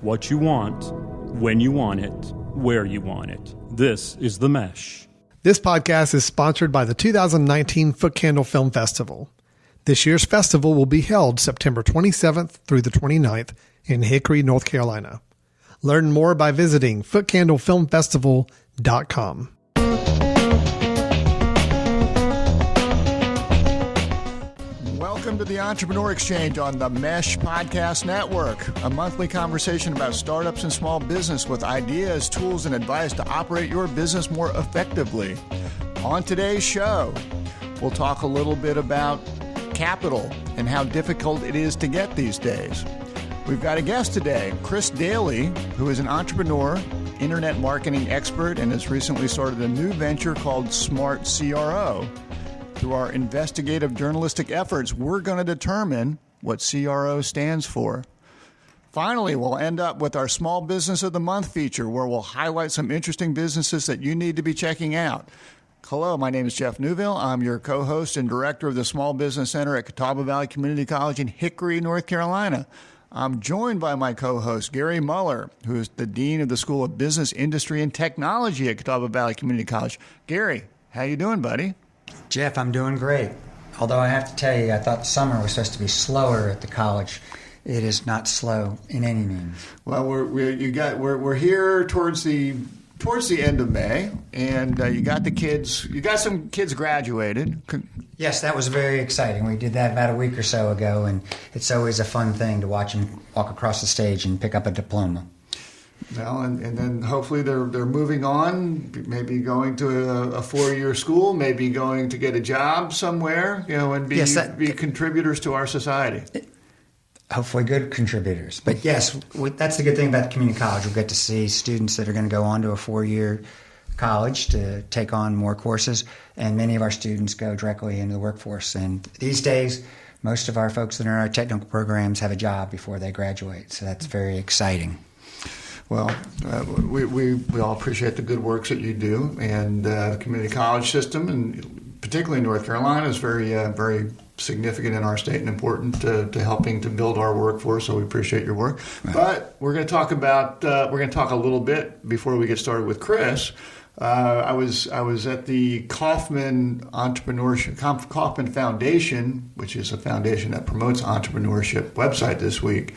what you want, when you want it, where you want it. This is The Mesh. This podcast is sponsored by the 2019 Foot Candle Film Festival. This year's festival will be held September 27th through the 29th in Hickory, North Carolina. Learn more by visiting footcandlefilmfestival.com. Welcome to the Entrepreneur Exchange on the Mesh Podcast Network, a monthly conversation about startups and small business with ideas, tools, and advice to operate your business more effectively. On today's show, we'll talk a little bit about capital and how difficult it is to get these days. We've got a guest today, Chris Daly, who is an entrepreneur, internet marketing expert, and has recently started a new venture called Smart CRO. Through our investigative journalistic efforts, we're going to determine what CRO stands for. Finally, we'll end up with our Small Business of the Month feature, where we'll highlight some interesting businesses that you need to be checking out. Hello, my name is Jeff Newville. I'm your co-host and director of the Small Business Center at Catawba Valley Community College in Hickory, North Carolina. I'm joined by my co-host, Gary Muller, who is the Dean of the School of Business, Industry, and Technology at Catawba Valley Community College. Gary, how you doing, buddy? Jeff, I'm doing great. Although I have to tell you, I thought the summer was supposed to be slower at the college. It is not slow in any means. Well, we're here towards the end of May, and you got the kids. You got some kids graduated. Yes, that was very exciting. We did that about a week or so ago, and it's always a fun thing to watch them walk across the stage and pick up a diploma. Well, and then hopefully they're moving on, maybe going to a 4-year school, maybe going to get a job somewhere, and be contributors to our society. Hopefully good contributors. But yes, that's the good thing about the community college. We'll get to see students that are going to go on to a 4-year college to take on more courses, and many of our students go directly into the workforce. And these days, most of our folks that are in our technical programs have a job before they graduate, so that's very exciting. Well, we all appreciate the good works that you do, and the community college system, and particularly in North Carolina, is very significant in our state and important to helping to build our workforce. So we appreciate your work. Right. But we're going to talk a little bit before we get started with Chris. I was at the Kauffman Foundation, which is a foundation that promotes entrepreneurship, website this week.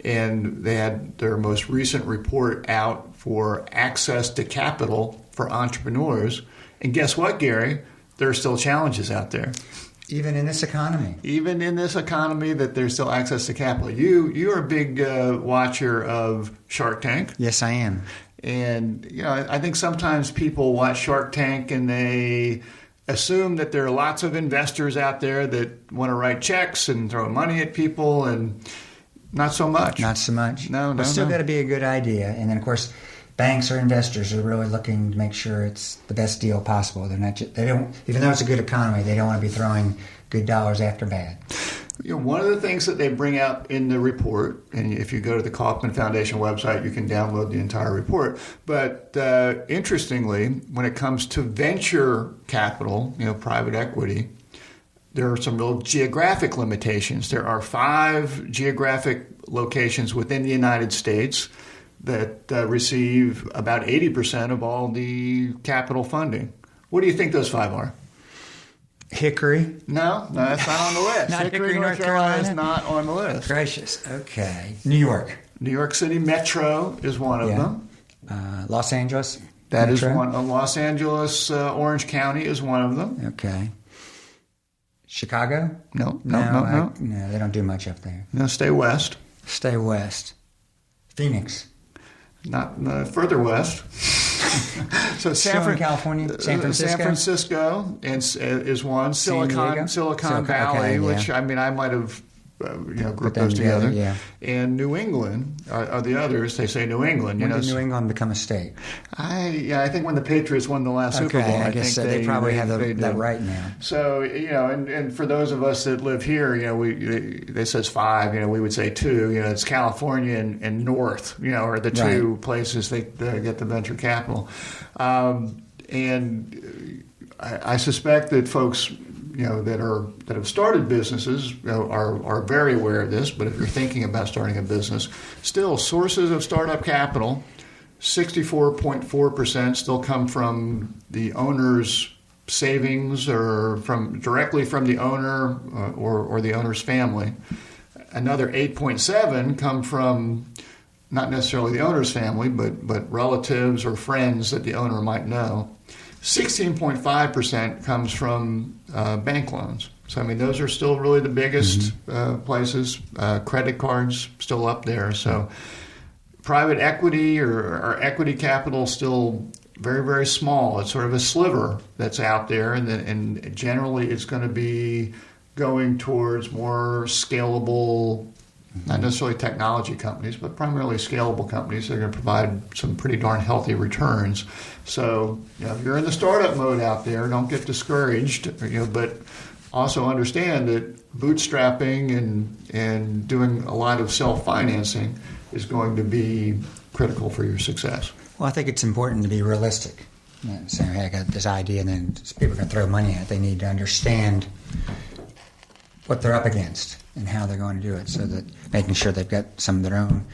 And they had their most recent report out for access to capital for entrepreneurs. And guess what, Gary? There are still challenges out there. Even in this economy. Even in this economy, that there's still access to capital. You're a big watcher of Shark Tank. Yes, I am. And I think sometimes people watch Shark Tank and they assume that there are lots of investors out there that want to write checks and throw money at people, and not so much. Not so much. No. It's still got to be a good idea. And then, of course, banks or investors are really looking to make sure it's the best deal possible. They don't, even though it's a good economy, they don't want to be throwing good dollars after bad. One of the things that they bring out in the report, and if you go to the Kauffman Foundation website, you can download the entire report. But interestingly, when it comes to venture capital, private equity, there are some real geographic limitations. There are 5 geographic locations within the United States that receive about 80% of all the capital funding. What do you think those 5 are? Hickory? No, that's not on the list. Hickory, North Carolina is not on the list. Gracious. Okay. New York. New York City Metro is one of them. Los Angeles? That Metro? is one. Los Angeles, Orange County is one of them. Okay. Chicago? No. No, they don't do much up there. No, stay west. Stay west. Phoenix? Not further west. So California, San Francisco? San Francisco is one. Silicon Valley, which I might have group those together. Yeah. And New England are the others. They say New England. When did New England become a state? I think when the Patriots won the last Super Bowl. I guess think they probably have that right now. So and for those of us that live here, they says 5. We would say 2. It's California and North. Are the two places they get the venture capital. And I suspect that folks that have started businesses are very aware of this. But if you're thinking about starting a business, still sources of startup capital, 64.4% still come from the owner's savings or directly from the owner or the owner's family. Another 8.7 come from not necessarily the owner's family, but relatives or friends that the owner might know. 16.5% comes from bank loans. So, I mean, those are still really the biggest places. Credit cards still up there. So private equity or equity capital still very, very small. It's sort of a sliver that's out there. And generally it's going to be going towards more scalable, not necessarily technology companies, but primarily scalable companies that are going to provide some pretty darn healthy returns. So, if you're in the startup mode out there, don't get discouraged, but also understand that bootstrapping and doing a lot of self-financing is going to be critical for your success. Well, I think it's important to be realistic. Saying, hey, I got this idea, and then people are going to throw money at it. They need to understand what they're up against and how they're going to do it, so that making sure they've got some of their own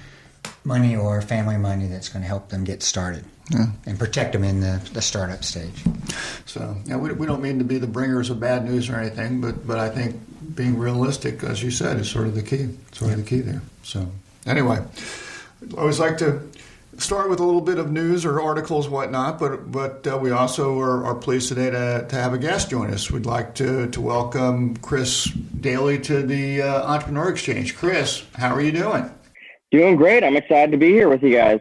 money or family money that's going to help them get started and protect them in the startup stage. So, we don't mean to be the bringers of bad news or anything, but I think being realistic, as you said, is sort of the key. It's sort of the key there. So, anyway, I always like to start with a little bit of news or articles, whatnot, but we also are pleased today to have a guest join us. We'd like to welcome Chris Daly to the Entrepreneur Exchange. Chris, how are you doing? Doing great. I'm excied to be here with you guys.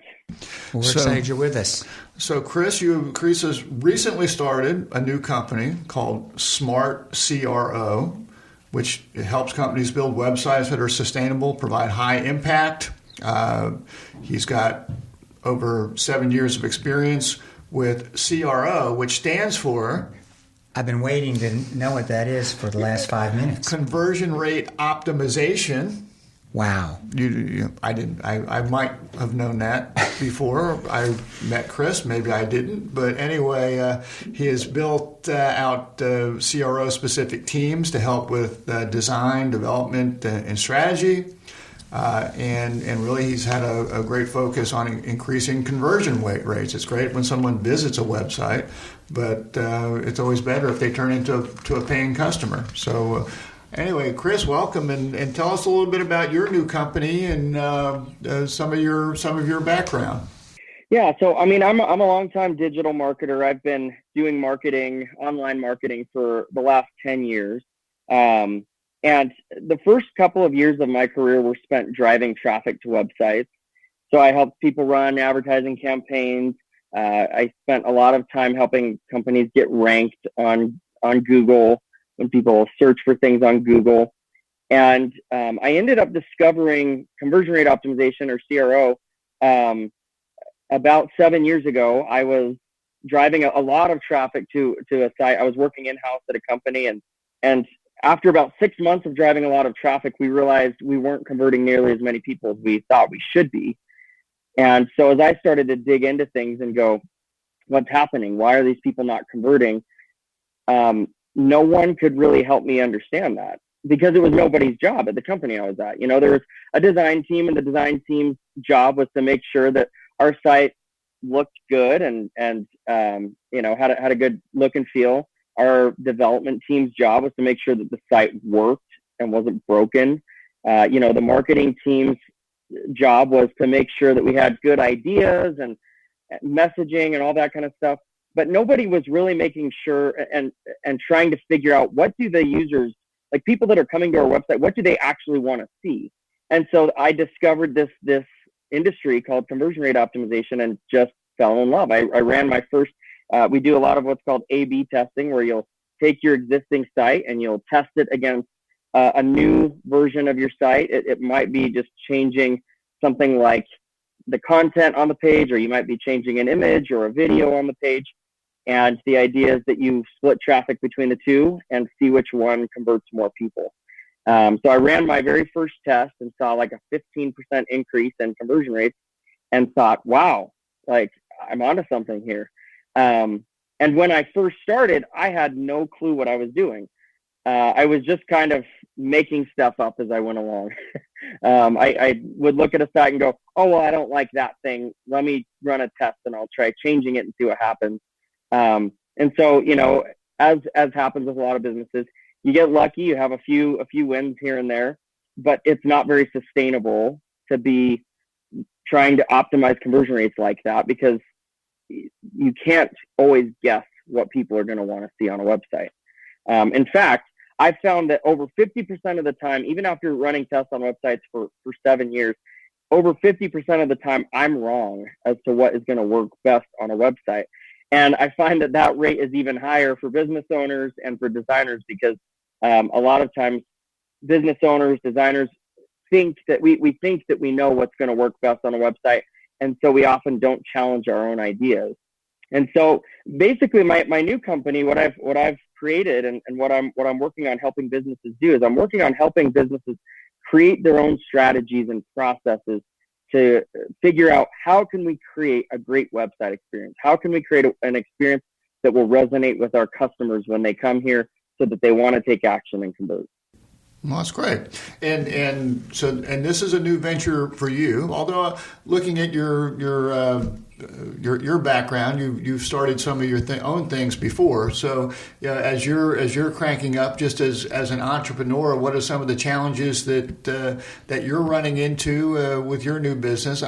We're excited you're with us. So, Chris has recently started a new company called Smart CRO, which helps companies build websites that are sustainable, provide high impact. He's got over 7 years of experience with CRO, which stands for... I've been waiting to know what that is for the last 5 minutes. Conversion rate optimization. Wow. I didn't. I might have known that before I met Chris. Maybe I didn't. But anyway, he has built out CRO-specific teams to help with design, development, and strategy. And really, he's had a great focus on increasing conversion rates. It's great when someone visits a website, but it's always better if they turn into a paying customer. So anyway, Chris, welcome, and tell us a little bit about your new company and some of your background. Yeah, so I mean, I'm a longtime digital marketer. I've been doing online marketing for the last 10 years. And the first couple of years of my career were spent driving traffic to websites. So I helped people run advertising campaigns. I spent a lot of time helping companies get ranked on Google when people search for things on Google. And I ended up discovering conversion rate optimization, or CRO, about 7 years ago. I was driving a lot of traffic to a site. I was working in-house at a company, and after about 6 months of driving a lot of traffic, we realized we weren't converting nearly as many people as we thought we should be. And so as I started to dig into things and go, what's happening? Why are these people not converting? No one could really help me understand that, because it was nobody's job at the company I was at. There was a design team, and the design team's job was to make sure that our site looked good and had a good look and feel. Our development team's job was to make sure that the site worked and wasn't broken. The marketing team's job was to make sure that we had good ideas and messaging and all that kind of stuff. But nobody was really making sure and trying to figure out, what do the users, like people that are coming to our website, what do they actually want to see? And so I discovered this industry called conversion rate optimization and just fell in love. I ran my first we do a lot of what's called A/B testing, where you'll take your existing site and you'll test it against a new version of your site. It might be just changing something like the content on the page, or you might be changing an image or a video on the page. And the idea is that you split traffic between the two and see which one converts more people. So I ran my very first test and saw like a 15% increase in conversion rates, and thought, wow, like I'm onto something here. And when I first started, I had no clue what I was doing. I was just kind of making stuff up as I went along. I would look at a site and go, oh, well, I don't like that thing. Let me run a test and I'll try changing it and see what happens. And so, as happens with a lot of businesses, you get lucky, you have a few wins here and there, but it's not very sustainable to be trying to optimize conversion rates like that, because you can't always guess what people are going to want to see on a website. In fact, I've found that over 50% of the time, even after running tests on websites for 7 years, over 50% of the time, I'm wrong as to what is going to work best on a website. And I find that rate is even higher for business owners and for designers, because a lot of times business owners, designers think that we think that we know what's going to work best on a website. And so we often don't challenge our own ideas. And so basically my new company, what I've created and what I'm working on helping businesses do is I'm working on helping businesses create their own strategies and processes to figure out how can we create a great website experience? How can we create an experience that will resonate with our customers when they come here so that they want to take action and convert? Well, that's great. And this is a new venture for you. Although looking at your background, you've started some of your own things before. So as you're cranking up, just as an entrepreneur, what are some of the challenges that you're running into with your new business?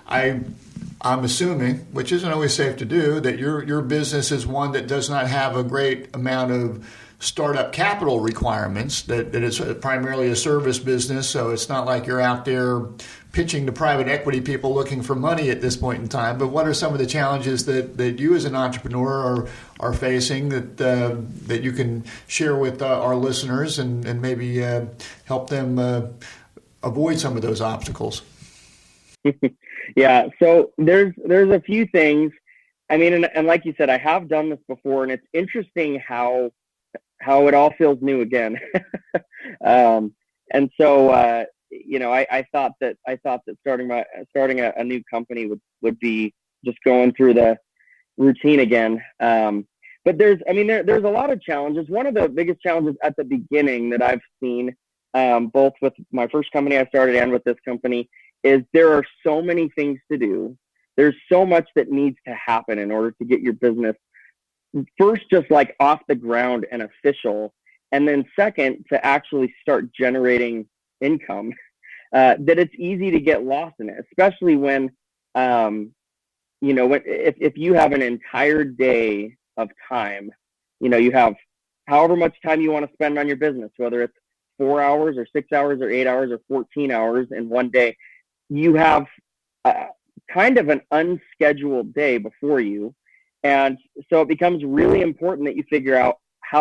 I'm assuming, which isn't always safe to do, that your business is one that does not have a great amount of startup capital requirements, that it's primarily a service business, so it's not like you're out there pitching to private equity people looking for money at this point in time. But what are some of the challenges that you as an entrepreneur are facing that you can share with our listeners and maybe help them avoid some of those obstacles? Yeah, so there's a few things. I mean, and like you said, I have done this before, and it's interesting how it all feels new again. And so, I thought that starting a new company would be just going through the routine again. But there's a lot of challenges. One of the biggest challenges at the beginning that I've seen, both with my first company I started and with this company, is there are so many things to do. There's so much that needs to happen in order to get your business first just like off the ground and official, and then second to actually start generating income, that it's easy to get lost in it, especially when if you have an entire day of time, you have however much time you want to spend on your business, whether it's 4 hours or 6 hours or 8 hours or 14 hours in one day, you have kind of an unscheduled day before you. And so it becomes really important that you figure out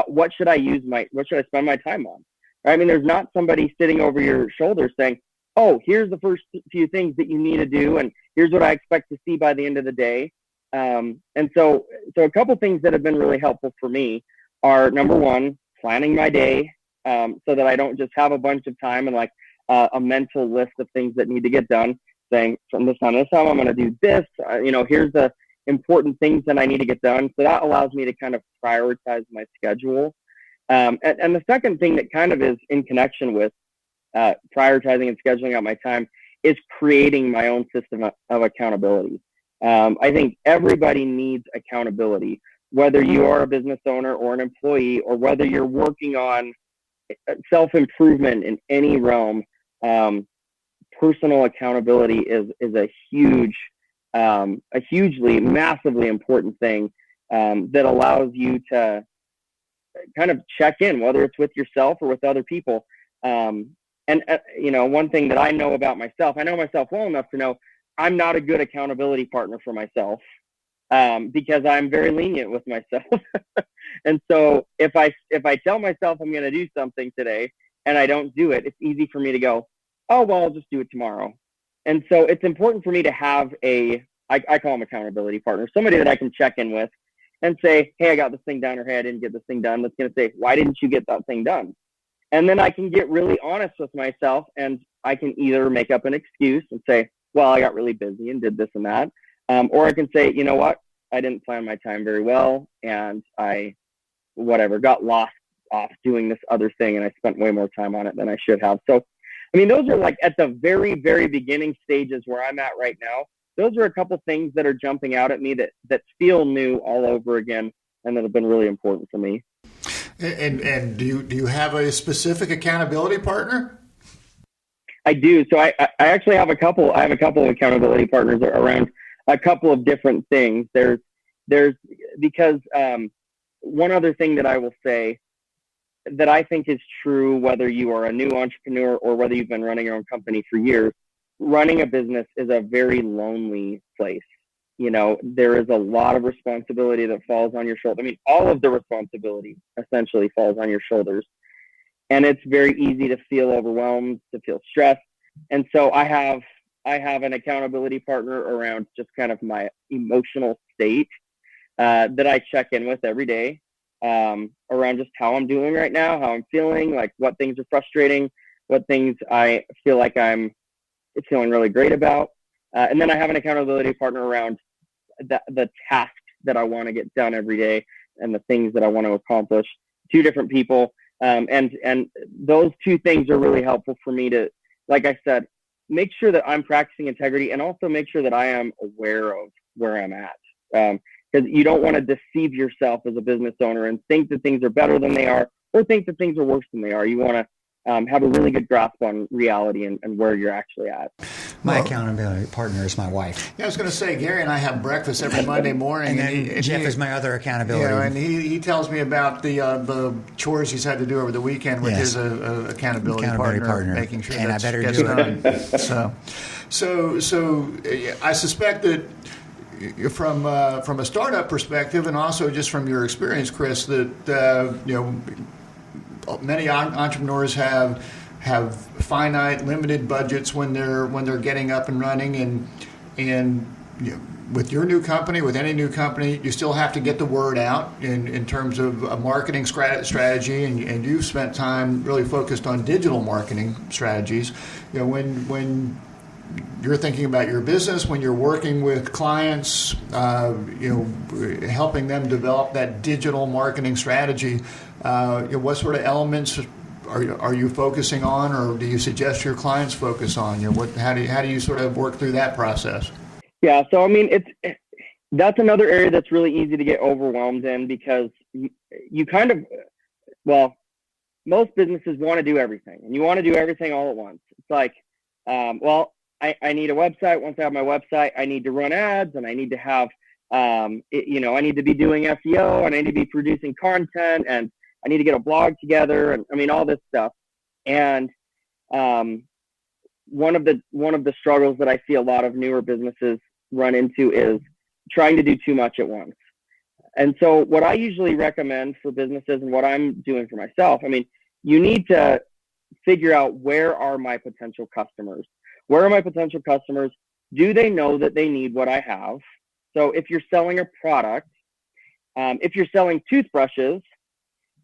what should I spend my time on? Right? I mean, there's not somebody sitting over your shoulder saying, oh, here's the first few things that you need to do, and here's what I expect to see by the end of the day. And so a couple things that have been really helpful for me are, number one, planning my day, so that I don't just have a bunch of time and like a mental list of things that need to get done, saying from this time to this time I'm going to do this. Here's the important things that I need to get done. So that allows me to kind of prioritize my schedule. And the second thing that kind of is in connection with prioritizing and scheduling out my time is creating my own system of accountability. I think everybody needs accountability, whether you are a business owner or an employee, or whether you're working on self-improvement in any realm. Personal accountability is a hugely, massively important thing that allows you to kind of check in, whether it's with yourself or with other people. And one thing that I know about myself, I know myself well enough to know I'm not a good accountability partner for myself, because I'm very lenient with myself. And so if I tell myself I'm going to do something today and I don't do it, it's easy for me to go, oh, well, I'll just do it tomorrow. And so it's important for me to have I call them accountability partners, somebody that I can check in with and say, hey, I got this thing done, or hey, I didn't get this thing done. That's going to say, why didn't you get that thing done? And then I can get really honest with myself, and I can either make up an excuse and say, well, I got really busy and did this and that. Or I can say, you know what, I didn't plan my time very well, and I got lost off doing this other thing, and I spent way more time on it than I should have. So, I mean, those are like at the very, very beginning stages where I'm at right now. Those are a couple things that are jumping out at me that feel new all over again, and that have been really important for me. And do you have a specific accountability partner? I do. So I actually have a couple. I have a couple of accountability partners around a couple of different things. There's because one other thing that I will say that I think is true, whether you are a new entrepreneur or whether you've been running your own company for years, running a business is a very lonely place. You know, there is a lot of responsibility that falls on your shoulders. I mean, all of the responsibility essentially falls on your shoulders. And it's very easy to feel overwhelmed, to feel stressed. And so I have an accountability partner around just kind of my emotional state that I check in with every day, around just how I'm doing right now, how I'm feeling, like what things are frustrating, what things I feel like I'm feeling really great about. And then I have an accountability partner around the tasks that I want to get done every day and the things that I want to accomplish. Two different people. And those two things are really helpful for me to, like I said, make sure that I'm practicing integrity and also make sure that I am aware of where I'm at. Because you don't want to deceive yourself as a business owner and think that things are better than they are or think that things are worse than they are. You want to have a really good grasp on reality and where you're actually at. My accountability partner is my wife. Yeah, I was going to say, Gary and I have breakfast every Monday morning. And then Jeff is my other accountability. Yeah, and he tells me about the chores he's had to do over the weekend with his accountability partner, making sure and that gets done. So I suspect that from a startup perspective, and also just from your experience, Chris, that many entrepreneurs have finite, limited budgets when they're getting up and running, and with your new company, with any new company, you still have to get the word out in terms of a marketing strategy, and you've spent time really focused on digital marketing strategies. When you're thinking about your business, when you're working with clients, helping them develop that digital marketing strategy, what sort of elements are you focusing on, or do you suggest your clients focus on? How do you sort of work through that process? Yeah, so I mean, that's another area that's really easy to get overwhelmed in, because you kind of, most businesses want to do everything, and you want to do everything all at once. It's like, I need a website. Once I have my website, I need to run ads, and I need to have, I need to be doing SEO, and I need to be producing content, and I need to get a blog together, and I mean, all this stuff. And one of the struggles that I see a lot of newer businesses run into is trying to do too much at once. And so what I usually recommend for businesses, and what I'm doing for myself, I mean, you need to figure out, where are my potential customers? Where are my potential customers? Do they know that they need what I have? So if you're selling a product, if you're selling toothbrushes,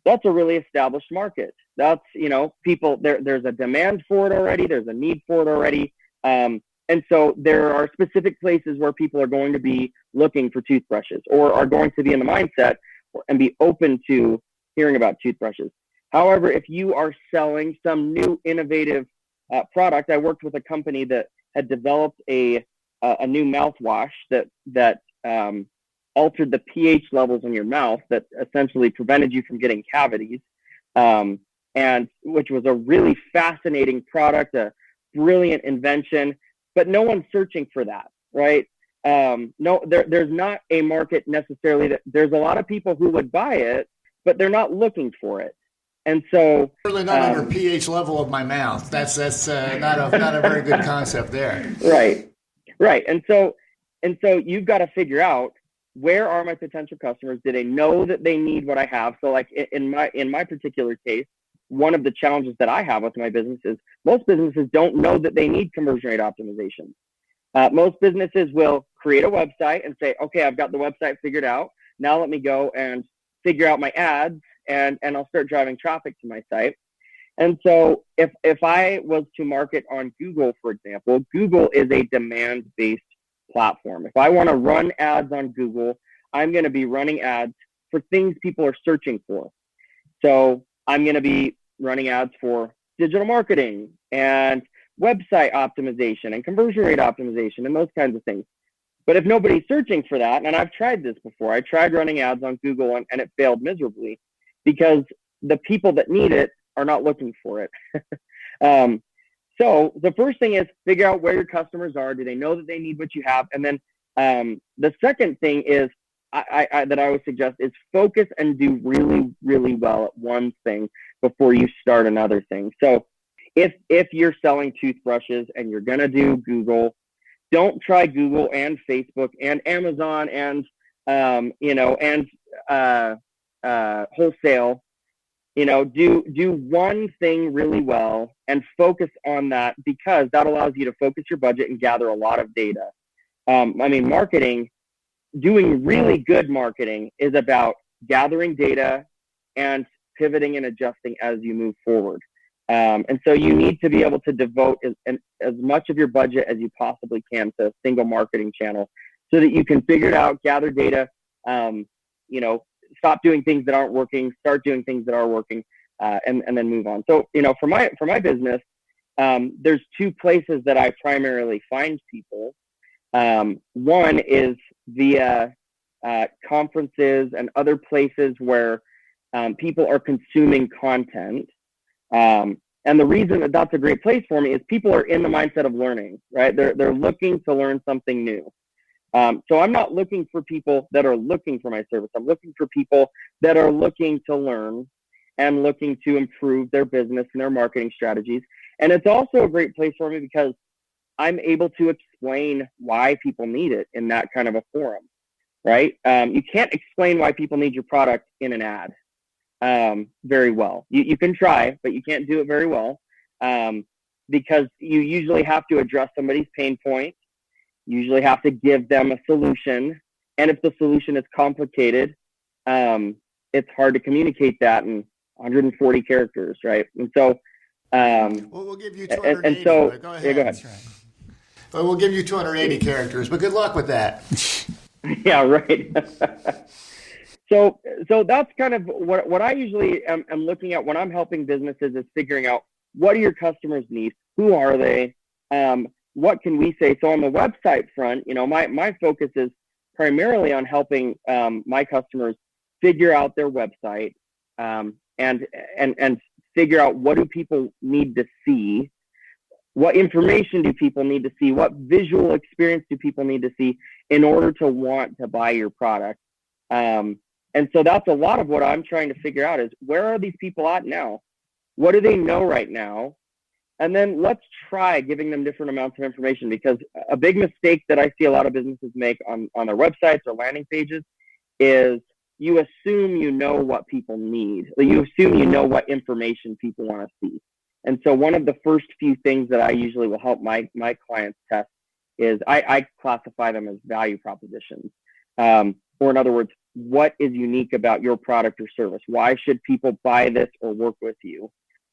that's a really established market. That's, people, there's a demand for it already. There's a need for it already. And so there are specific places where people are going to be looking for toothbrushes, or are going to be in the mindset and be open to hearing about toothbrushes. However, if you are selling some new innovative product, I worked with a company that had developed a new mouthwash that altered the pH levels in your mouth, that essentially prevented you from getting cavities, and which was a really fascinating product, a brilliant invention, but no one's searching for that, right? There's not a market necessarily. There's a lot of people who would buy it, but they're not looking for it. And so, certainly not under pH level of my mouth. That's not a very good concept there. Right. And so you've got to figure out, where are my potential customers? Do they know that they need what I have? So like in my particular case, one of the challenges that I have with my business is most businesses don't know that they need conversion rate optimization. Most businesses will create a website and say, okay, I've got the website figured out. Now let me go and figure out my ads, and I'll start driving traffic to my site. And so if I was to market on Google, for example, Google is a demand-based platform. If I want to run ads on Google, I'm going to be running ads for things people are searching for. So I'm going to be running ads for digital marketing and website optimization and conversion rate optimization and those kinds of things. But if nobody's searching for that, and I've tried this before, I tried running ads on Google and it failed miserably because the people that need it are not looking for it. So the first thing is figure out where your customers are. Do they know that they need what you have? And then the second thing is that I would suggest is focus and do really, really well at one thing before you start another thing. So if you're selling toothbrushes and you're going to do Google, don't try Google and Facebook and Amazon and, wholesale. Do one thing really well and focus on that, because that allows you to focus your budget and gather a lot of data. Marketing, doing really good marketing is about gathering data and pivoting and adjusting as you move forward. And so you need to be able to devote as much of your budget as you possibly can to a single marketing channel so that you can figure it out, gather data, stop doing things that aren't working, start doing things that are working, and then move on. So, for my business, there's two places that I primarily find people. One is via conferences and other places where people are consuming content. And the reason that that's a great place for me is people are in the mindset of learning, right? They're looking to learn something new. So I'm not looking for people that are looking for my service. I'm looking for people that are looking to learn and looking to improve their business and their marketing strategies. And it's also a great place for me because I'm able to explain why people need it in that kind of a forum, right? You can't explain why people need your product in an ad very well. You can try, but you can't do it very well because you usually have to address somebody's pain point. You usually have to give them a solution. And if the solution is complicated, it's hard to communicate that in 140 characters, right? And so, we'll give you 280. And so, go ahead. Yeah, go ahead. That's right. Well, we'll give you 280 characters, but good luck with that. Yeah, right. So that's kind of what I usually am looking at when I'm helping businesses is figuring out what do your customers need? Who are they? What can we say? So on the website front, my focus is primarily on helping my customers figure out their website and figure out what do people need to see, what information do people need to see, what visual experience do people need to see in order to want to buy your product. And so that's a lot of what I'm trying to figure out is where are these people at now? What do they know right now? And then let's try giving them different amounts of information, because a big mistake that I see a lot of businesses make on their websites or landing pages is you assume you know what people need. You assume you know what information people want to see. And so one of the first few things that I usually will help my clients test is I classify them as value propositions. Or in other words, what is unique about your product or service? Why should people buy this or work with you?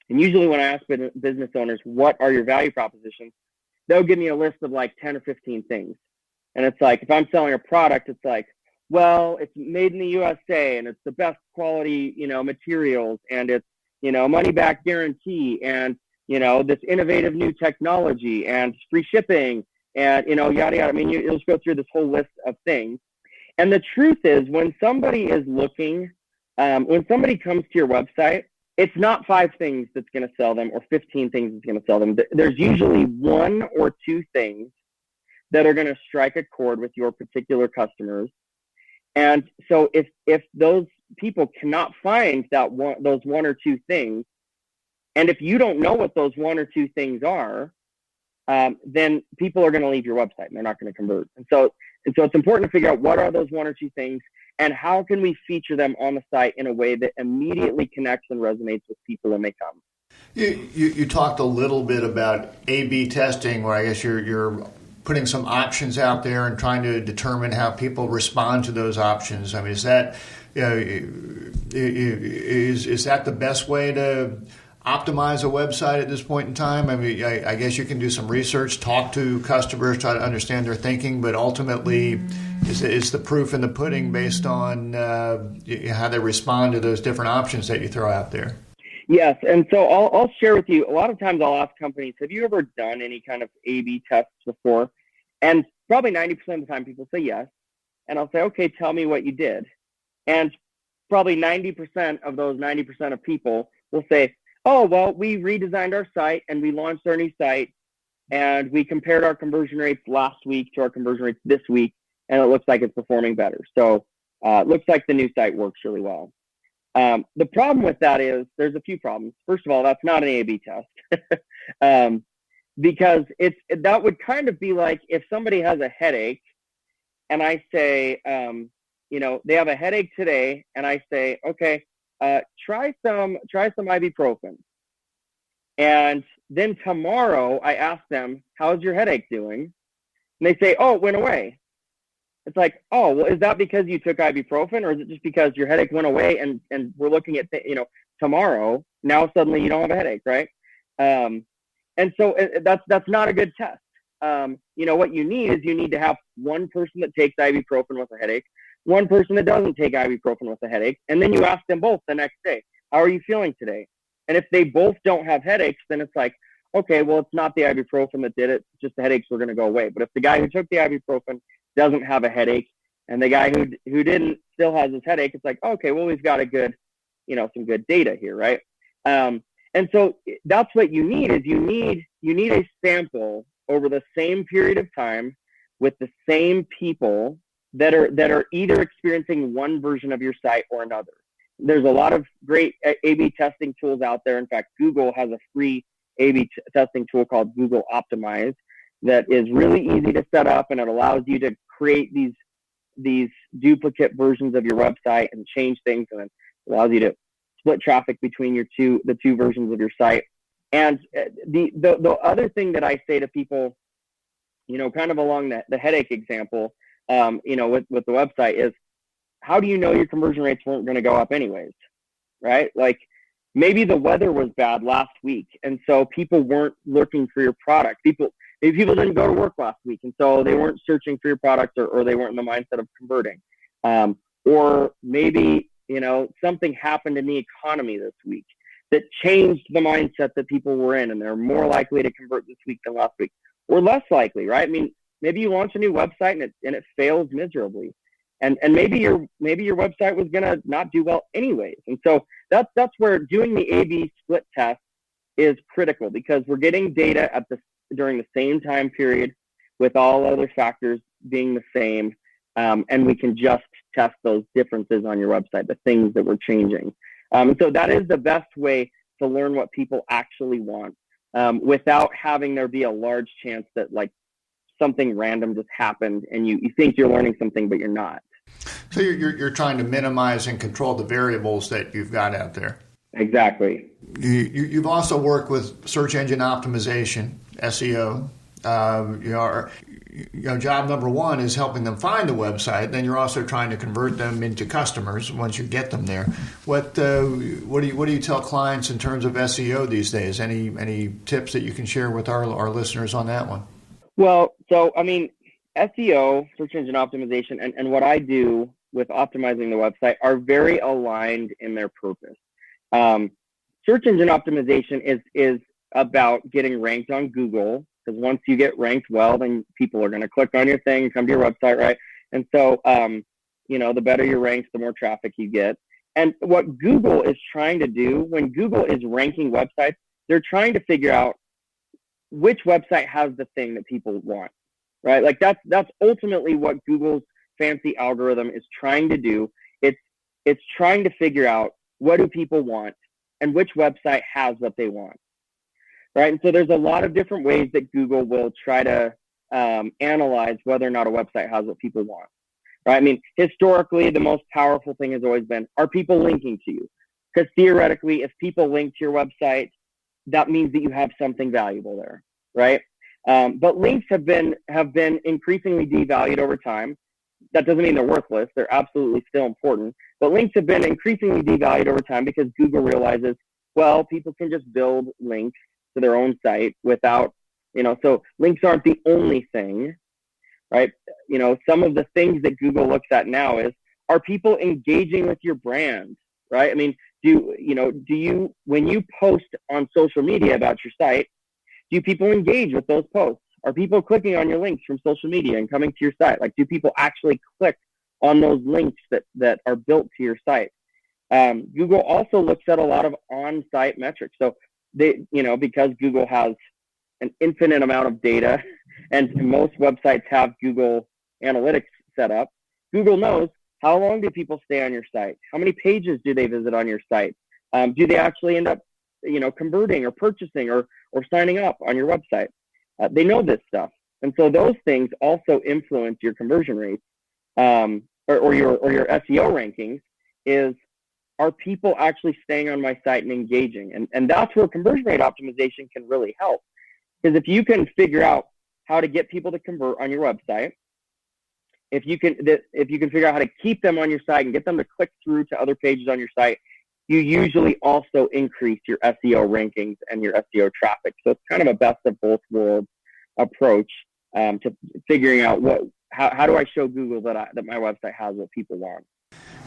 And usually when I ask business owners, what are your value propositions? They'll give me a list of like 10 or 15 things. And it's like, if I'm selling a product, it's like, well, it's made in the USA and it's the best quality, materials, and it's, money back guarantee, and, this innovative new technology and free shipping and, yada, yada. I mean, you'll just go through this whole list of things. And the truth is, when somebody is looking, when somebody comes to your website, it's not 5 things that's going to sell them or 15 things that's going to sell them. There's usually 1 or 2 things that are going to strike a chord with your particular customers. And so if those people cannot find those 1 or 2 things, and if you don't know what those 1 or 2 things are, then people are going to leave your website and they're not going to convert. And so it's important to figure out what are those 1 or 2 things and how can we feature them on the site in a way that immediately connects and resonates with people when they come. You talked a little bit about A/B testing, where I guess you're putting some options out there and trying to determine how people respond to those options. I mean, is that is that the best way to optimize a website at this point in time? I mean, I guess you can do some research, talk to customers, try to understand their thinking, but ultimately, is the proof in the pudding based on how they respond to those different options that you throw out there? Yes, and so I'll share with you. A lot of times I'll ask companies, have you ever done any kind of A/B tests before? And probably 90% of the time people say yes. And I'll say, okay, tell me what you did. And probably 90% of those 90% of people will say, oh, well, we redesigned our site and we launched our new site and we compared our conversion rates last week to our conversion rates this week, and it looks like it's performing better. So it looks like the new site works really well. The problem with that is there's a few problems. First of all, that's not an A/B test because that would kind of be like if somebody has a headache and I say, they have a headache today, and I say, okay, try some ibuprofen. And then tomorrow I ask them, how's your headache doing? And they say, oh, it went away. It's like, oh, well, is that because you took ibuprofen, or is it just because your headache went away and we're looking at, tomorrow, now suddenly you don't have a headache, right? And so that's not a good test. What you need to have one person that takes ibuprofen with a headache, one person that doesn't take ibuprofen with a headache, and then you ask them both the next day, how are you feeling today? And if they both don't have headaches, then it's like, okay, well, it's not the ibuprofen that did it, just the headaches were going to go away. But if the guy who took the ibuprofen doesn't have a headache, and the guy who didn't still has his headache, it's like, okay, well, we've got some good data here, right? And so that's what you need is you need a sample over the same period of time with the same people that are either experiencing one version of your site or another. There's a lot of great A/B testing tools out there. In fact, Google has a free A/B testing tool called Google Optimize that is really easy to set up, and it allows you to create these duplicate versions of your website and change things, and it allows you to split traffic between the two versions of your site. And the other thing that I say to people, kind of along the headache example, with the website is, how do you know your conversion rates weren't going to go up anyways, right? Like maybe the weather was bad last week, and so people weren't looking for your product. Maybe people didn't go to work last week, and so they weren't searching for your product, or they weren't in the mindset of converting. Or maybe, something happened in the economy this week that changed the mindset that people were in, and they're more likely to convert this week than last week, or less likely, right? I mean, maybe you launch a new website and it fails miserably. And maybe your website was going to not do well anyways. And so that's where doing the A/B split test is critical, because we're getting data during the same time period with all other factors being the same. And we can just test those differences on your website, the things that we're changing. And so that is the best way to learn what people actually want, without having there be a large chance that like something random just happened and you think you're learning something, but you're not. So you're trying to minimize and control the variables that you've got out there. Exactly. You've also worked with search engine optimization, SEO. Job number one is helping them find the website. Then you're also trying to convert them into customers once you get them there. What do you tell clients in terms of SEO these days? Any tips that you can share with our listeners on that one? Well, so I mean, SEO, search engine optimization, and what I do with optimizing the website are very aligned in their purpose. Search engine optimization is about getting ranked on Google, because once you get ranked well, then people are going to click on your thing and come to your website, right? And so, the better you're ranked, the more traffic you get. And what Google is trying to do, when Google is ranking websites, they're trying to figure out which website has the thing that people want, right? Like that's ultimately what Google's fancy algorithm is trying to do. It's trying to figure out what do people want and which website has what they want, right? And so there's a lot of different ways that Google will try to analyze whether or not a website has what people want, right? I mean, historically, the most powerful thing has always been, are people linking to you? Because theoretically, if people link to your website, that means that you have something valuable there, right? But links have been increasingly devalued over time. That doesn't mean they're worthless. They're absolutely still important. But links have been increasingly devalued over time because Google realizes, well, people can just build links to their own site without, so links aren't the only thing, right? Some of the things that Google looks at now is, are people engaging with your brand, right? I mean, when you post on social media about your site, do people engage with those posts? Are people clicking on your links from social media and coming to your site? Like, do people actually click on those links that are built to your site? Google also looks at a lot of on-site metrics. So because Google has an infinite amount of data and most websites have Google Analytics set up, Google knows how long do people stay on your site? How many pages do they visit on your site? Do they actually end up, converting or purchasing or signing up on your website? They know this stuff. And so those things also influence your conversion rates or your SEO rankings. Are people actually staying on my site and engaging? And that's where conversion rate optimization can really help. Because if you can figure out how to get people to convert on your website, if you can figure out how to keep them on your site and get them to click through to other pages on your site, you usually also increase your SEO rankings and your SEO traffic. So it's kind of a best of both worlds approach to figuring out how do I show Google that my website has what people want.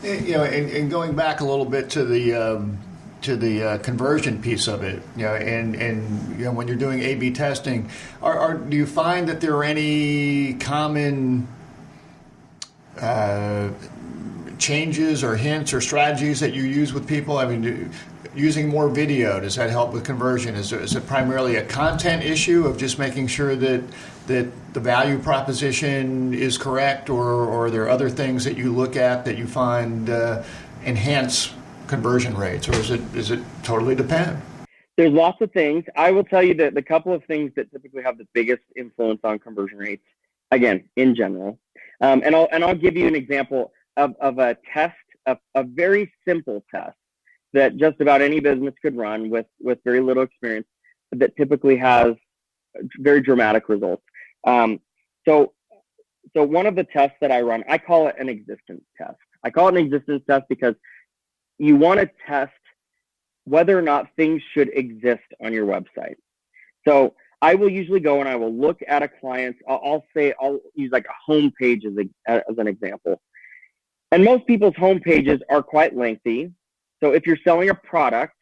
And going back a little bit to the conversion piece of it, and when you're doing A/B testing, do you find that there are any common changes or hints or strategies that you use with people? I mean, using more video, does that help with conversion? Is it primarily a content issue of just making sure that the value proposition is correct, or are there other things that you look at that you find enhance conversion rates, or is it totally depend? There's lots of things. I will tell you that the couple of things that typically have the biggest influence on conversion rates, again, in general, and I'll give you an example of a test, a very simple test that just about any business could run with very little experience, that typically has very dramatic results. So one of the tests that I run, I call it an existence test. I call it an existence test because you want to test whether or not things should exist on your website. So I will usually go and I will look at a client's, I'll use like a home page as an example. And most people's home pages are quite lengthy. So if you're selling a product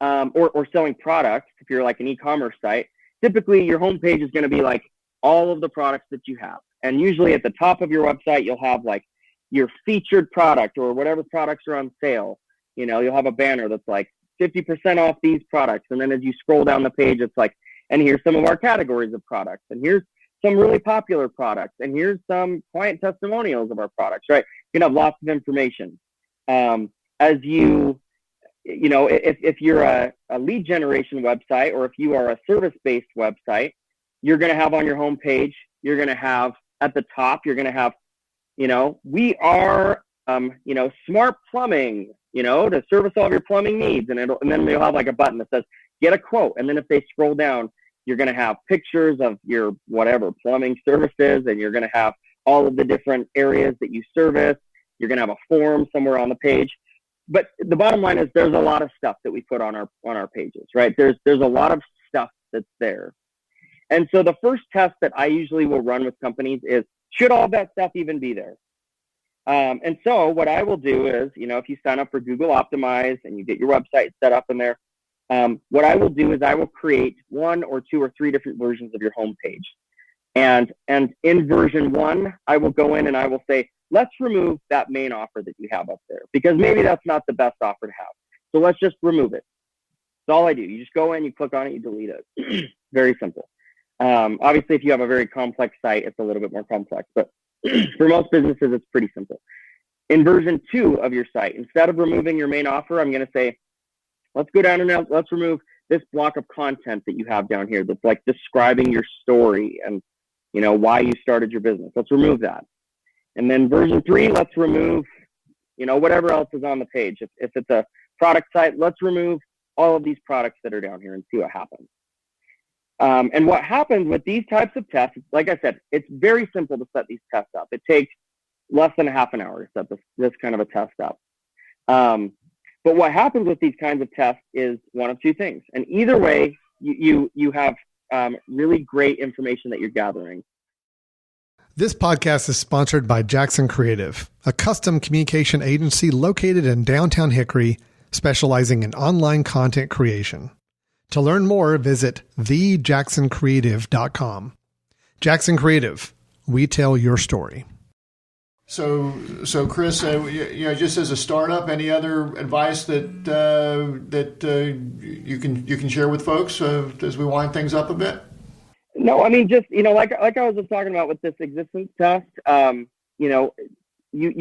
or selling products, if you're like an e-commerce site, typically your home page is going to be like all of the products that you have. And usually at the top of your website, you'll have like your featured product or whatever products are on sale. You'll have a banner that's like 50% off these products. And then as you scroll down the page, it's like, and here's some of our categories of products. And here's some really popular products. And here's some client testimonials of our products, right? You can have lots of information. As if you're a lead generation website, or if you are a service-based website, you're going to have on your home page, you're going to have at the top, you're going to have, we are, smart plumbing, to service all of your plumbing needs. And then they'll have like a button that says, get a quote. And then if they scroll down, you're going to have pictures of your whatever plumbing services, and you're going to have all of the different areas that you service. You're going to have a form somewhere on the page. But the bottom line is there's a lot of stuff that we put on our pages, right? There's a lot of stuff that's there. And so the first test that I usually will run with companies is, should all that stuff even be there? And so what I will do is, if you sign up for Google Optimize and you get your website set up in there, what I will do is I will create 1 or 2 or 3 different versions of your homepage. And in version 1, I will go in and I will say, let's remove that main offer that you have up there, because maybe that's not the best offer to have. So let's just remove it. That's all I do. You just go in, you click on it, you delete it. Very simple. Obviously, if you have a very complex site, it's a little bit more complex. But for most businesses, it's pretty simple. In version 2 of your site, instead of removing your main offer, I'm going to say, let's go down and now let's remove this block of content that you have down here that's like describing your story and, why you started your business. Let's remove that. And then version 3, let's remove, whatever else is on the page. If it's a product site, let's remove all of these products that are down here and see what happens. And what happens with these types of tests, like I said, it's very simple to set these tests up. It takes less than a half an hour to set this kind of a test up. But what happens with these kinds of tests is one of 2 things. And either way, you have really great information that you're gathering. This podcast is sponsored by Jackson Creative, a custom communication agency located in downtown Hickory, specializing in online content creation. To learn more, visit thejacksoncreative.com. Jackson Creative, we tell your story. So Chris, just as a startup, any other advice that you can share with folks as we wind things up a bit? No, I mean, just, like I was just talking about with this existence test, you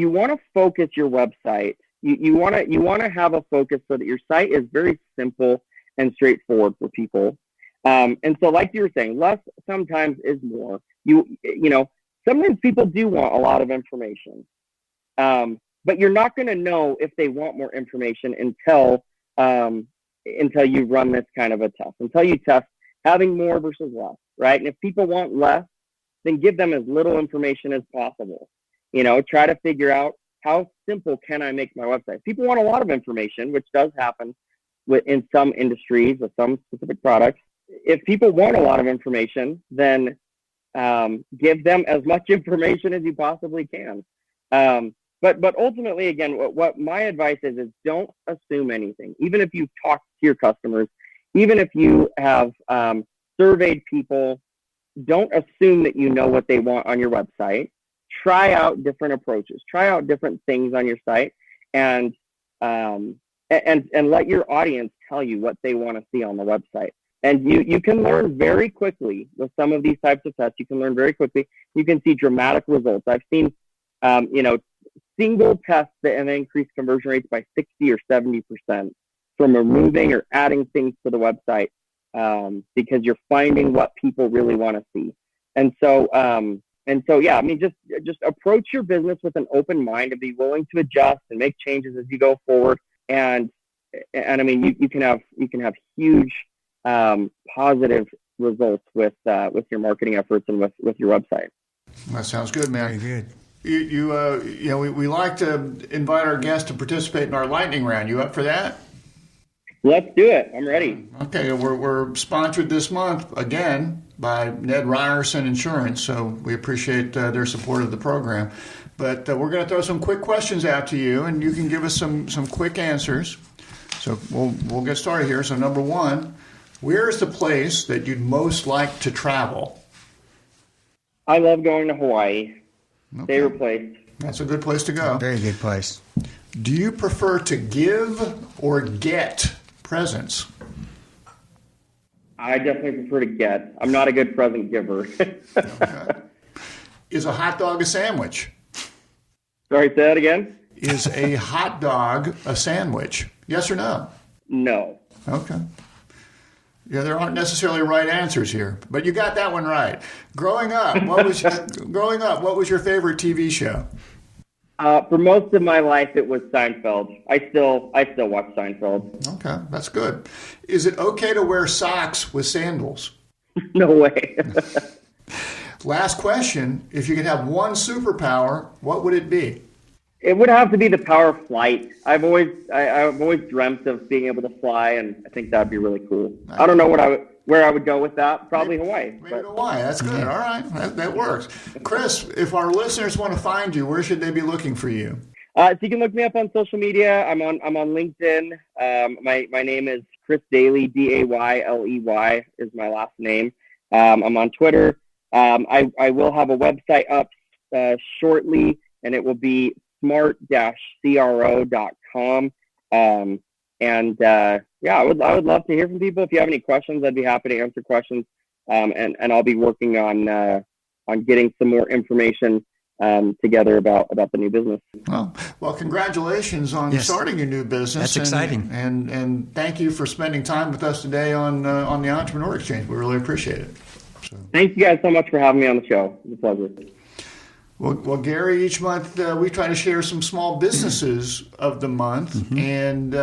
want to focus your website. You want to have a focus so that your site is very simple and straightforward for people. And so, like you were saying, less sometimes is more. Sometimes people do want a lot of information, but you're not going to know if they want more information until you run this kind of a test, until you test having more versus less, right? And if people want less, then give them as little information as possible. Try to figure out how simple can I make my website. People want a lot of information, which does happen in some industries with some specific products. If people want a lot of information, then give them as much information as you possibly can. But ultimately, again, what my advice is don't assume anything. Even if you've talked to your customers, even if you have surveyed people, don't assume that you know what they want on your website. Try out different approaches. Try out different things on your site, and let your audience tell you what they want to see on the website. And you can learn very quickly with some of these types of tests. You can learn very quickly. You can see dramatic results. I've seen, single tests that have increased conversion rates by 60 or 70% from removing or adding things to the website because you're finding what people really want to see. And so, yeah, I mean, just approach your business with an open mind and be willing to adjust and make changes as you go forward. And I mean, you can have huge positive results with your marketing efforts and with your website. That sounds good, man. Very good. We like to invite our guests to participate in our lightning round. You up for that? Let's do it. I'm ready. Okay, we're sponsored this month again by Ned Ryerson Insurance, so we appreciate their support of the program. But we're going to throw some quick questions out to you, and you can give us some quick answers. So we'll get started here. So number one, where is the place that you'd most like to travel? I love going to Hawaii. Okay. Favorite place. That's a good place to go. Very good place. Do you prefer to give or get presents? I definitely prefer to get. I'm not a good present giver. Okay. Is a hot dog a sandwich? Sorry, say that again? Is a hot dog a sandwich? Yes or no? No. Okay. Yeah, there aren't necessarily right answers here, but you got that one right. Growing up, what was your favorite TV show? For most of my life, it was Seinfeld. I still watch Seinfeld. Okay, that's good. Is it okay to wear socks with sandals? No way. Last question. If you could have one superpower, what would it be? It would have to be the power of flight. I've always dreamt of being able to fly, and I think that'd be really cool. I don't know where I would go with that. Probably Hawaii. Maybe Hawaii. That's good. All right, that works. Chris, if our listeners want to find you, where should they be looking for you? So you can look me up on social media. I'm on LinkedIn. My name is Chris Daly. Dayley is my last name. I'm on Twitter. I will have a website up shortly, and it will be smart-cro.com. I would love to hear from people. If you have any questions, I'd be happy to answer questions. And I'll be working on getting some more information together about the new business. Well, congratulations on starting your new business. That's exciting. And thank you for spending time with us today on the Entrepreneur Exchange. We really appreciate it. So. Thank you guys so much for having me on the show. It's a pleasure. Well, Gary, each month we try to share some small businesses of the month. Mm-hmm. And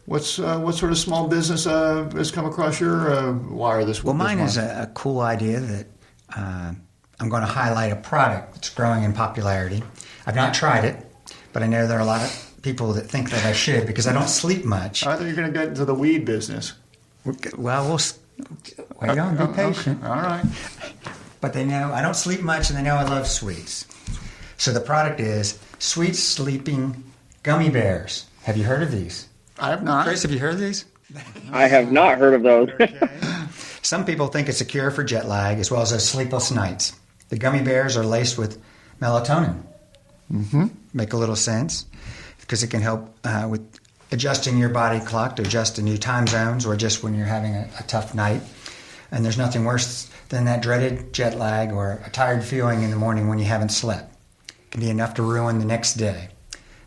what sort of small business has come across your wire this week? Well, mine is a cool idea that I'm going to highlight a product that's growing in popularity. I've not tried it, but I know there are a lot of people that think that I should because I don't sleep much. I thought you were going to get into the weed business. Well, wait on, be patient. Okay. All right. But they know I don't sleep much, and they know I love sweets. So the product is Sweet Sleeping Gummy Bears. Have you heard of these? I have not. Chris, have you heard of these? I have not heard of those. Some people think it's a cure for jet lag as well as those sleepless nights. The gummy bears are laced with melatonin. Mm-hmm. Make a little sense because it can help with adjusting your body clock to adjust to new time zones or just when you're having a tough night. And there's nothing worse than that dreaded jet lag or a tired feeling in the morning when you haven't slept. It can be enough to ruin the next day.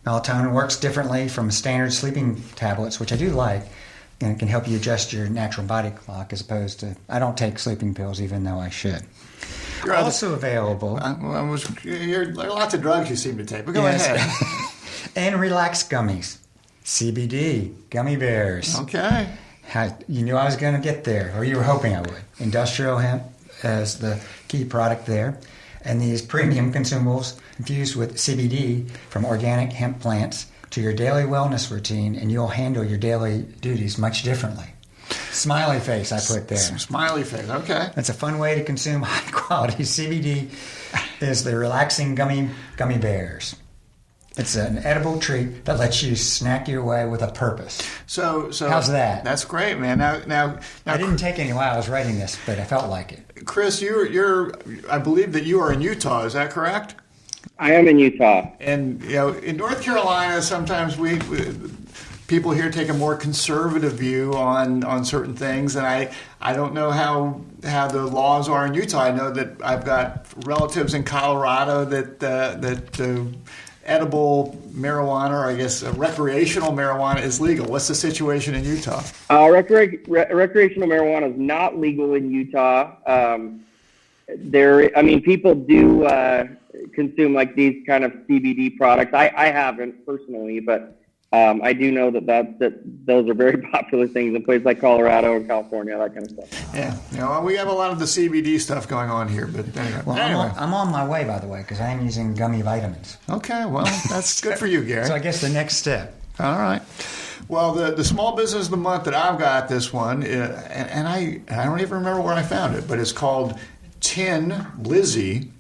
Melatonin works differently from standard sleeping tablets, which I do like, and it can help you adjust your natural body clock as opposed to, I don't take sleeping pills even though I should. You're Also available. There are lots of drugs you seem to take, but go ahead. And relax gummies. CBD, gummy bears. Okay. You knew I was going to get there, or you were hoping I would. Industrial hemp as the key product there. And these premium consumables infused with CBD from organic hemp plants to your daily wellness routine, and you'll handle your daily duties much differently. Smiley face I put there. Smiley face, okay. That's a fun way to consume high-quality CBD is the relaxing gummy bears. It's an edible treat that lets you snack your way with a purpose. So how's that? That's great, man. Now I didn't take any while I was writing this, but I felt like it. Chris, I believe that you are in Utah. Is that correct? I am in Utah. And in North Carolina, sometimes we people here take a more conservative view on certain things, and I don't know how the laws are in Utah. I know that I've got relatives in Colorado that edible marijuana, or I guess recreational marijuana, is legal. What's the situation in Utah? Recreational marijuana is not legal in Utah. People do consume like these kind of CBD products. I haven't personally, but I do know that those are very popular things in places like Colorado and California, that kind of stuff. Yeah, we have a lot of the CBD stuff going on here, but anyway. Well, I'm on my way, by the way, because I am using gummy vitamins. Okay, well, that's good for you, Gary. So I guess the next step. All right. Well, the small business of the month that I've got this one, and I don't even remember where I found it, but it's called Tin Lizzy.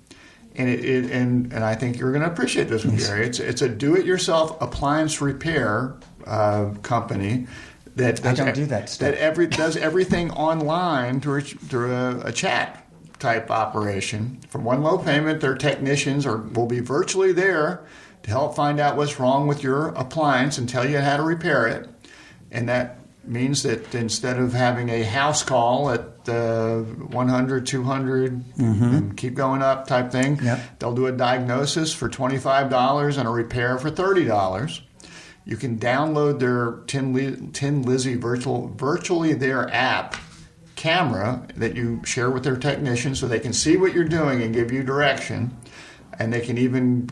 And I think you're going to appreciate this one, Gary. It's a do-it-yourself appliance repair company that does, I don't do that stuff. does everything online through a chat type operation. For one low payment, their technicians will be virtually there to help find out what's wrong with your appliance and tell you how to repair it. And that means that instead of having a house call at 100, 200, and keep going up type thing, they'll do a diagnosis for $25 and a repair for $30. You can download their Tin Lizzy virtually their app camera that you share with their technicians so they can see what you're doing and give you direction. And they can even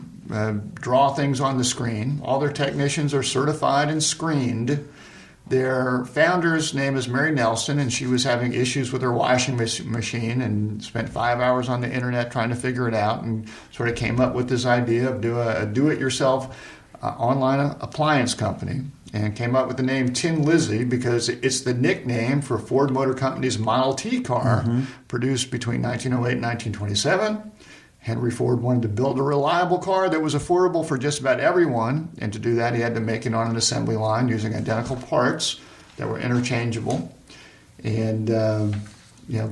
draw things on the screen. All their technicians are certified and screened. Their founder's name is Mary Nelson, and she was having issues with her washing machine and spent 5 hours on the internet trying to figure it out, and sort of came up with this idea of a do-it-yourself online appliance company, and came up with the name Tin Lizzy because it's the nickname for Ford Motor Company's Model T car, produced between 1908 and 1927. Henry Ford wanted to build a reliable car that was affordable for just about everyone, and to do that he had to make it on an assembly line using identical parts that were interchangeable. And,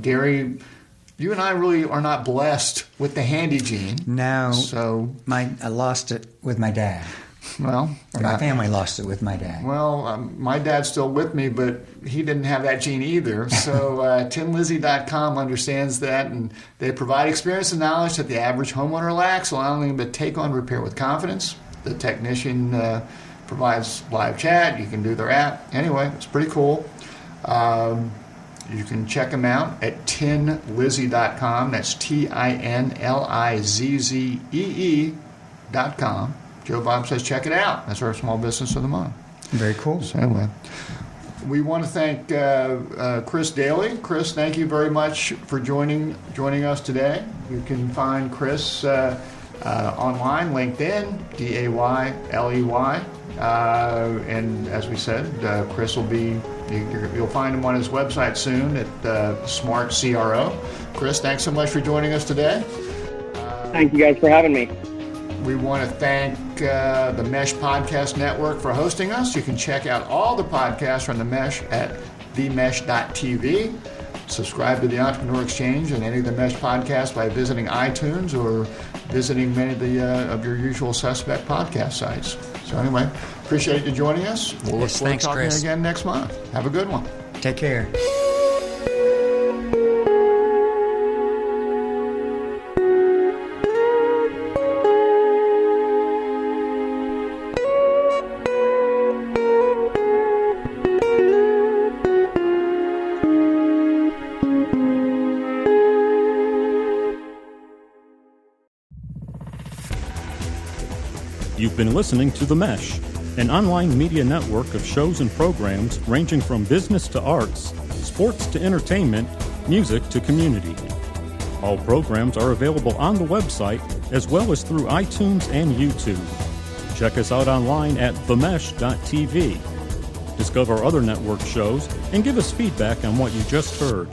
Gary, you and I really are not blessed with the handy gene. No, so I lost it with my dad. Well, my family lost it with my dad. Well, my dad's still with me, but he didn't have that gene either. So tinlizzy.com understands that, and they provide experience and knowledge that the average homeowner lacks, allowing them to take on repair with confidence. The technician provides live chat. You can do their app. Anyway, it's pretty cool. You can check them out at tinlizzy.com. That's TINLIZZEE.com. Joe Bob says, check it out. That's our small business of the month. Very cool. So anyway, we want to thank Chris Daly. Chris, thank you very much for joining us today. You can find Chris online, LinkedIn, DAYLEY. And as we said, Chris will be, you'll find him on his website soon at Smart CRO. Chris, thanks so much for joining us today. Thank you guys for having me. We want to thank the Mesh Podcast Network for hosting us. You can check out all the podcasts from the Mesh at themesh.tv. Subscribe to the Entrepreneur Exchange and any of the Mesh podcasts by visiting iTunes or visiting many of your usual suspect podcast sites. So anyway, appreciate you joining us. We'll look forward to talking again next month. Have a good one. Take care. You've been listening to The Mesh, an online media network of shows and programs ranging from business to arts, sports to entertainment, music to community. All programs are available on the website as well as through iTunes and YouTube. Check us out online at themesh.tv. Discover other network shows and give us feedback on what you just heard.